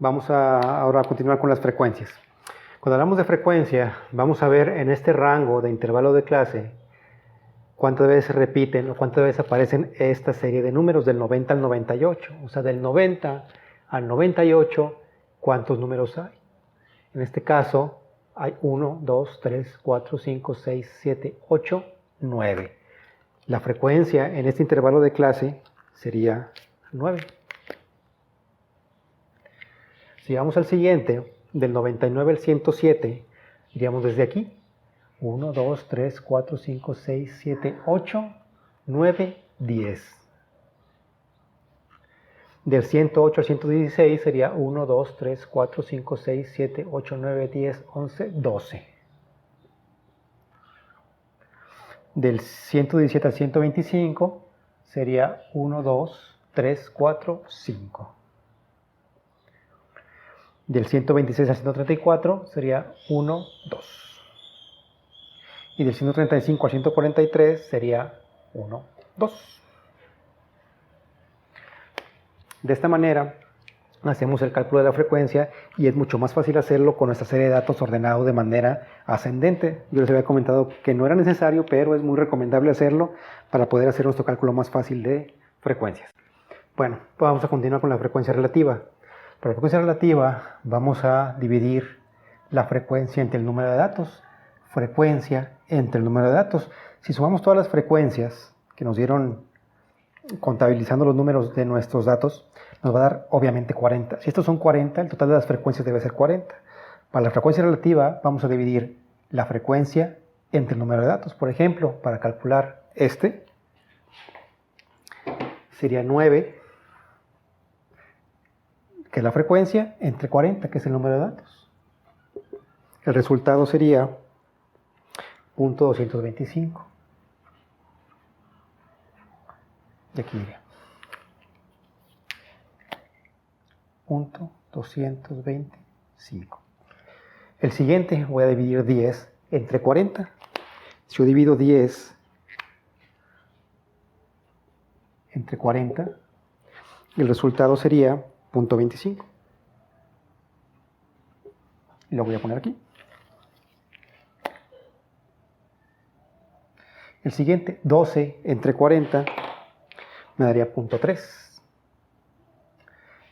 Vamos ahora a continuar con las frecuencias. Cuando hablamos de frecuencia, vamos a ver en este rango de intervalo de clase cuántas veces se repiten o cuántas veces aparecen esta serie de números del 90 al 98. O sea, del 90 al 98, ¿cuántos números hay? En este caso, hay 1, 2, 3, 4, 5, 6, 7, 8, 9. La frecuencia en este intervalo de clase sería 9. Si vamos al siguiente, del 99 al 107, iríamos desde aquí. 1, 2, 3, 4, 5, 6, 7, 8, 9, 10. Del 108 al 116 sería 1, 2, 3, 4, 5, 6, 7, 8, 9, 10, 11, 12. Del 117 al 125 sería 1, 2, 3, 4, 5. Del 126 al 134 sería 1, 2. Y del 135 al 143 sería 1, 2. De esta manera hacemos el cálculo de la frecuencia y es mucho más fácil hacerlo con nuestra serie de datos ordenados de manera ascendente. Yo les había comentado que no era necesario, pero es muy recomendable hacerlo para poder hacer nuestro cálculo más fácil de frecuencias. Bueno, pues vamos a continuar con la frecuencia relativa. Para la frecuencia relativa vamos a dividir la frecuencia entre el número de datos. Frecuencia entre el número de datos. Si sumamos todas las frecuencias que nos dieron contabilizando los números de nuestros datos, nos va a dar obviamente 40. Si estos son 40, el total de las frecuencias debe ser 40. Para la frecuencia relativa vamos a dividir la frecuencia entre el número de datos. Por ejemplo, para calcular este, sería 9, que es la frecuencia, entre 40, que es el número de datos. El resultado sería 0.225. Y aquí iría 0.225. El siguiente voy a dividir 10 entre 40. Si yo divido 10 entre 40, el resultado sería 0.25. Y lo voy a poner aquí. El siguiente, 12 entre 40, me daría 0.3.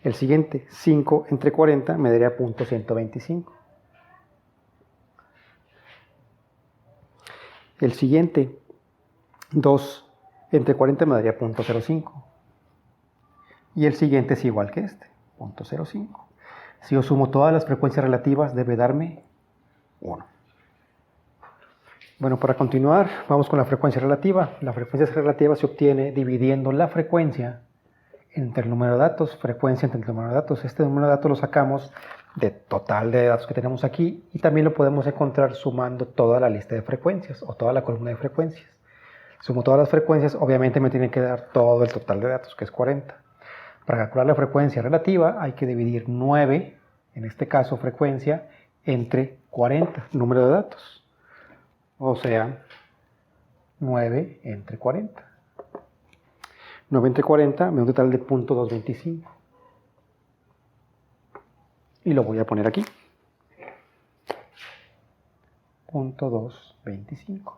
El siguiente, 5 entre 40, me daría 0.125. El siguiente, 2 entre 40, me daría 0.05. Y el siguiente es igual que este, 0.05. Si yo sumo todas las frecuencias relativas, debe darme 1. Bueno, para continuar, vamos con la frecuencia relativa. La frecuencia relativa se obtiene dividiendo la frecuencia entre el número de datos, frecuencia entre el número de datos. Este número de datos lo sacamos del total de datos que tenemos aquí y también lo podemos encontrar sumando toda la lista de frecuencias o toda la columna de frecuencias. Sumo todas las frecuencias, obviamente me tiene que dar todo el total de datos, que es 40. Para calcular la frecuencia relativa hay que dividir 9, en este caso frecuencia, entre 40, número de datos. O sea, 9 entre 40. 9 entre 40 me da un total de 0.225. Y lo voy a poner aquí. 0.225.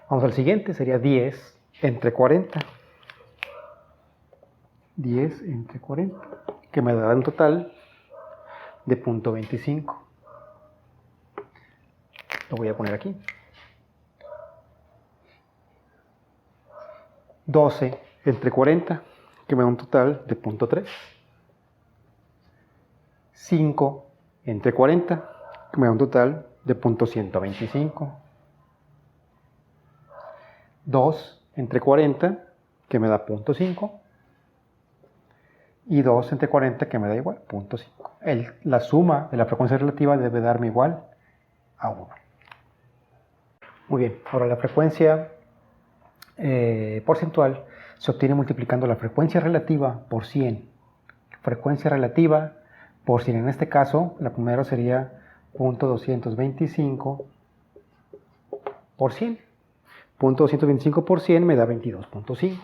Vamos al siguiente, sería 10 entre 40. 10 entre 40, que me da un total de 0.25. Lo voy a poner aquí. 12 entre 40, que me da un total de 0.3. 5 entre 40, que me da un total de 0.125. 2 entre 40, que me da 0.5. Y 2 entre 40, que me da igual, 0.5. La suma de la frecuencia relativa debe darme igual a 1. Muy bien, ahora la frecuencia porcentual se obtiene multiplicando la frecuencia relativa por 100. Frecuencia relativa por 100, en este caso, la primera sería 0.225 por 100. 0.225 por 100 me da 22.5.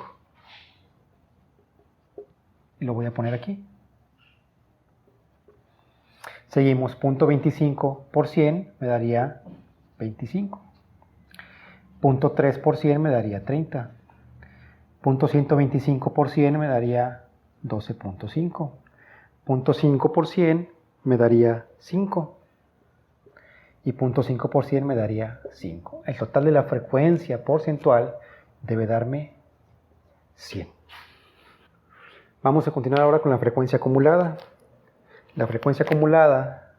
Y lo voy a poner aquí. Seguimos, 0.25 por 100 me daría 25. 0.3 por 100 me daría 30. 0.125 por 100 me daría 12.5. 0.5 por 100 me daría 5. Y 0.5 por 100 me daría 5. El total de la frecuencia porcentual debe darme 100. Vamos a continuar ahora con la frecuencia acumulada. La frecuencia acumulada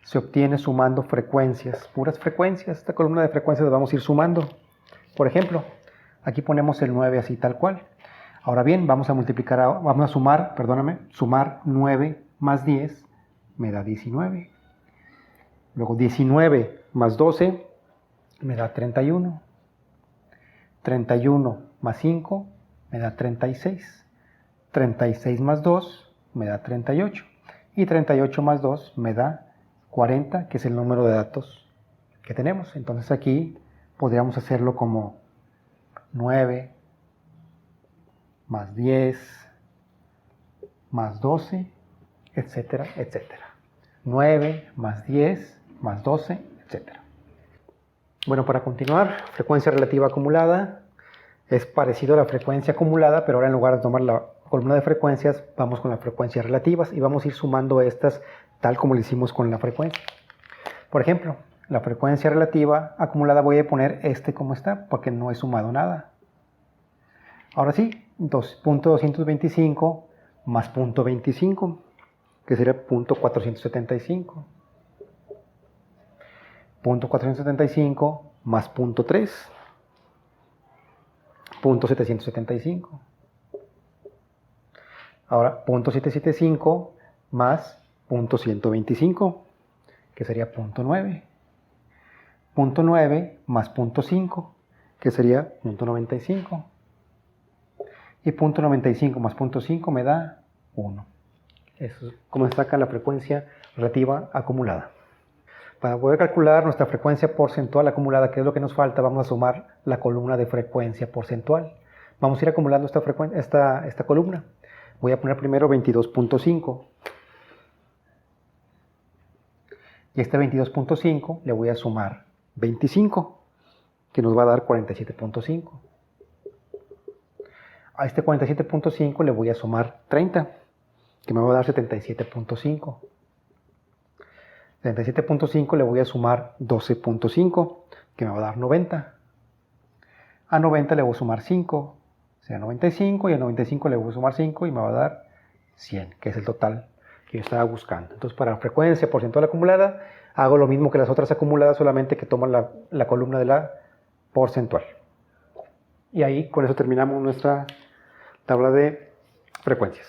se obtiene sumando frecuencias, puras frecuencias. Esta columna de frecuencias la vamos a ir sumando. Por ejemplo, aquí ponemos el 9 así tal cual. Ahora bien, vamos a sumar 9 más 10 me da 19. Luego 19 más 12 me da 31. 31 más 5 me da 36. 36 más 2 me da 38. Y 38 más 2 me da 40, que es el número de datos que tenemos. Entonces aquí podríamos hacerlo como 9 más 10 más 12, etcétera, etcétera. 9 más 10 más 12, etcétera. Bueno, para continuar, frecuencia relativa acumulada es parecido a la frecuencia acumulada, pero ahora en lugar de tomar la columna de frecuencias, vamos con las frecuencias relativas y vamos a ir sumando estas tal como lo hicimos con la frecuencia. Por ejemplo, la frecuencia relativa acumulada voy a poner como está, porque no he sumado nada. Ahora sí, 2.225 más 0.25, que sería 0.475. 0.475 más 0.3, 0.775. Ahora 0.775 más 0.125, que sería 0.9. 0.9 más 0.5, que sería 0.95. Y 0.95 más 0.5 me da 1. Eso es como se saca la frecuencia relativa acumulada. Para poder calcular nuestra frecuencia porcentual acumulada, que es lo que nos falta, vamos a sumar la columna de frecuencia porcentual. Vamos a ir acumulando esta columna. Voy a poner primero 22.5. Y este 22.5 le voy a sumar 25, que nos va a dar 47.5. A este 47.5 le voy a sumar 30, que me va a dar 77.5. 77.5 le voy a sumar 12.5, que me va a dar 90. A 90 le voy a sumar 5, será 95, y a 95 le voy a sumar 5 y me va a dar 100, que es el total que yo estaba buscando. Entonces, para la frecuencia porcentual acumulada, hago lo mismo que las otras acumuladas, solamente que tomo la columna de la porcentual. Y ahí, con eso terminamos nuestra tabla de frecuencias.